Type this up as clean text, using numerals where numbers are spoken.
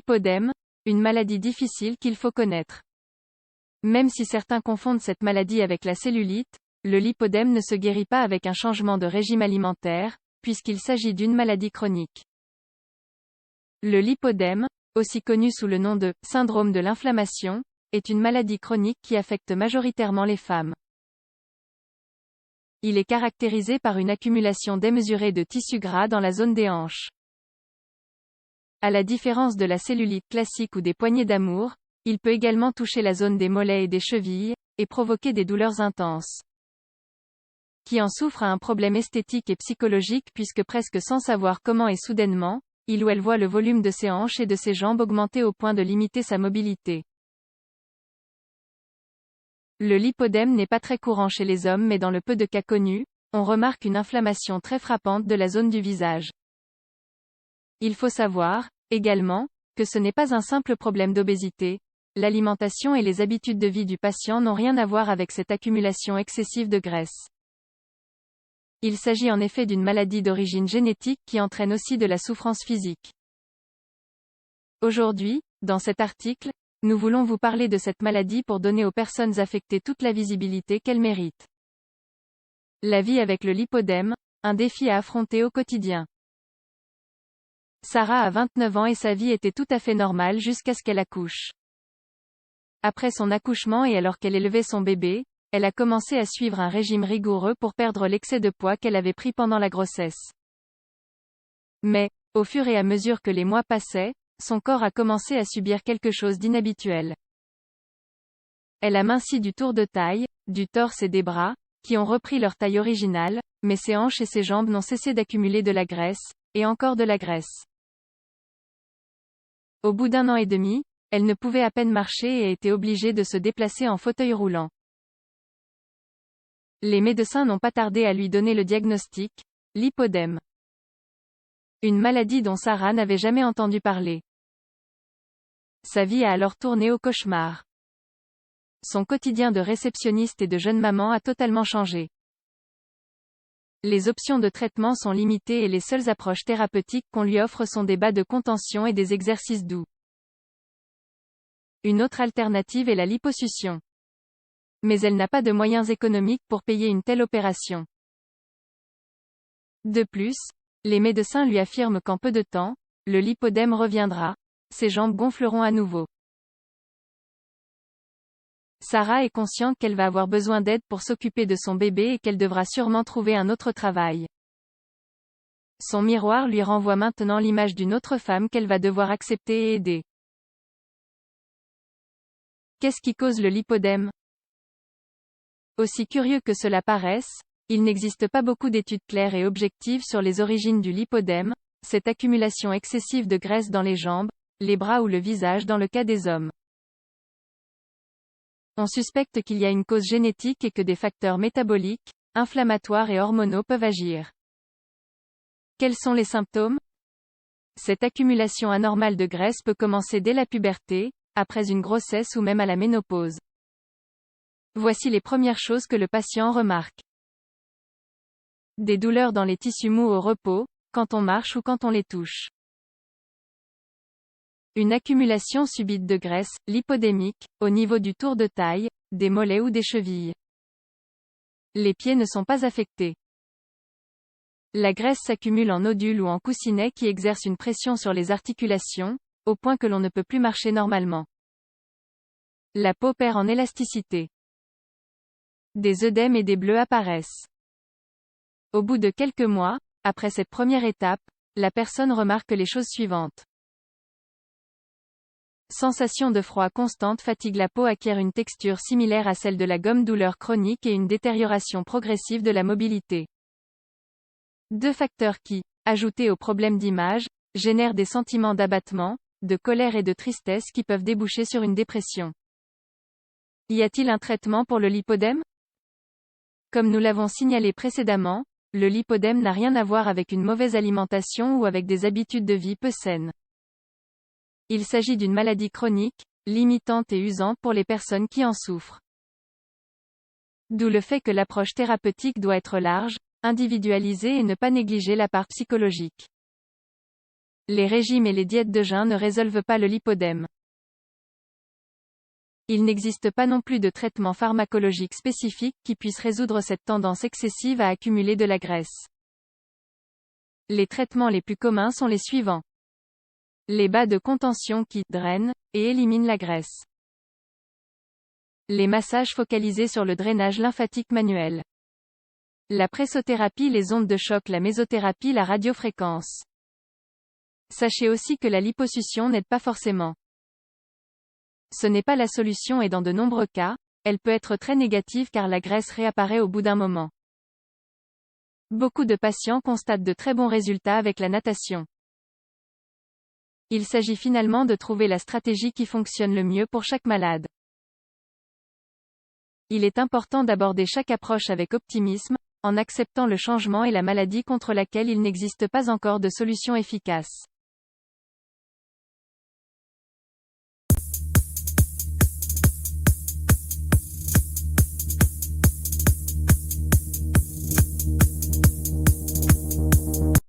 Lipœdème, une maladie difficile qu'il faut connaître. Même si certains confondent cette maladie avec la cellulite, le lipœdème ne se guérit pas avec un changement de régime alimentaire, puisqu'il s'agit d'une maladie chronique. Le lipœdème, aussi connu sous le nom de « syndrome de l'inflammation », est une maladie chronique qui affecte majoritairement les femmes. Il est caractérisé par une accumulation démesurée de tissu gras dans la zone des hanches. À la différence de la cellulite classique ou des poignées d'amour, il peut également toucher la zone des mollets et des chevilles, et provoquer des douleurs intenses. Qui en souffre a un problème esthétique et psychologique puisque presque sans savoir comment et soudainement, il ou elle voit le volume de ses hanches et de ses jambes augmenter au point de limiter sa mobilité. Le lipœdème n'est pas très courant chez les hommes mais dans le peu de cas connus, on remarque une inflammation très frappante de la zone du visage. Il faut savoir, également, que ce n'est pas un simple problème d'obésité. L'alimentation et les habitudes de vie du patient n'ont rien à voir avec cette accumulation excessive de graisse. Il s'agit en effet d'une maladie d'origine génétique qui entraîne aussi de la souffrance physique. Aujourd'hui, dans cet article, nous voulons vous parler de cette maladie pour donner aux personnes affectées toute la visibilité qu'elles méritent. La vie avec le lipœdème, un défi à affronter au quotidien. Sarah a 29 ans et sa vie était tout à fait normale jusqu'à ce qu'elle accouche. Après son accouchement et alors qu'elle élevait son bébé, elle a commencé à suivre un régime rigoureux pour perdre l'excès de poids qu'elle avait pris pendant la grossesse. Mais, au fur et à mesure que les mois passaient, son corps a commencé à subir quelque chose d'inhabituel. Elle a minci du tour de taille, du torse et des bras, qui ont repris leur taille originale, mais ses hanches et ses jambes n'ont cessé d'accumuler de la graisse, et encore de la graisse. Au bout d'1 an et demi, elle ne pouvait à peine marcher et était obligée de se déplacer en fauteuil roulant. Les médecins n'ont pas tardé à lui donner le diagnostic, lipœdème. Une maladie dont Sarah n'avait jamais entendu parler. Sa vie a alors tourné au cauchemar. Son quotidien de réceptionniste et de jeune maman a totalement changé. Les options de traitement sont limitées et les seules approches thérapeutiques qu'on lui offre sont des bas de contention et des exercices doux. Une autre alternative est la liposuction. Mais elle n'a pas de moyens économiques pour payer une telle opération. De plus, les médecins lui affirment qu'en peu de temps, le lipœdème reviendra, ses jambes gonfleront à nouveau. Sarah est consciente qu'elle va avoir besoin d'aide pour s'occuper de son bébé et qu'elle devra sûrement trouver un autre travail. Son miroir lui renvoie maintenant l'image d'une autre femme qu'elle va devoir accepter et aider. Qu'est-ce qui cause le lipœdème? Aussi curieux que cela paraisse, il n'existe pas beaucoup d'études claires et objectives sur les origines du lipœdème, cette accumulation excessive de graisse dans les jambes, les bras ou le visage dans le cas des hommes. On suspecte qu'il y a une cause génétique et que des facteurs métaboliques, inflammatoires et hormonaux peuvent agir. Quels sont les symptômes? Cette accumulation anormale de graisse peut commencer dès la puberté, après une grossesse ou même à la ménopause. Voici les premières choses que le patient remarque. Des douleurs dans les tissus mous au repos, quand on marche ou quand on les touche. Une accumulation subite de graisse, lipodémique, au niveau du tour de taille, des mollets ou des chevilles. Les pieds ne sont pas affectés. La graisse s'accumule en nodules ou en coussinets qui exercent une pression sur les articulations, au point que l'on ne peut plus marcher normalement. La peau perd en élasticité. Des œdèmes et des bleus apparaissent. Au bout de quelques mois, après cette première étape, la personne remarque les choses suivantes. Sensation de froid constante, fatigue, la peau acquiert une texture similaire à celle de la gomme, douleur chronique et une détérioration progressive de la mobilité. Deux facteurs qui, ajoutés aux problèmes d'image, génèrent des sentiments d'abattement, de colère et de tristesse qui peuvent déboucher sur une dépression. Y a-t-il un traitement pour le lipœdème? Comme nous l'avons signalé précédemment, le lipœdème n'a rien à voir avec une mauvaise alimentation ou avec des habitudes de vie peu saines. Il s'agit d'une maladie chronique, limitante et usante pour les personnes qui en souffrent. D'où le fait que l'approche thérapeutique doit être large, individualisée et ne pas négliger la part psychologique. Les régimes et les diètes de jeûne ne résolvent pas le lipodème. Il n'existe pas non plus de traitement pharmacologique spécifique qui puisse résoudre cette tendance excessive à accumuler de la graisse. Les traitements les plus communs sont les suivants. Les bas de contention qui drainent et éliminent la graisse. Les massages focalisés sur le drainage lymphatique manuel. La pressothérapie, les ondes de choc, la mésothérapie, la radiofréquence. Sachez aussi que la liposuction n'aide pas forcément. Ce n'est pas la solution et dans de nombreux cas, elle peut être très négative car la graisse réapparaît au bout d'un moment. Beaucoup de patients constatent de très bons résultats avec la natation. Il s'agit finalement de trouver la stratégie qui fonctionne le mieux pour chaque malade. Il est important d'aborder chaque approche avec optimisme, en acceptant le changement et la maladie contre laquelle il n'existe pas encore de solution efficace.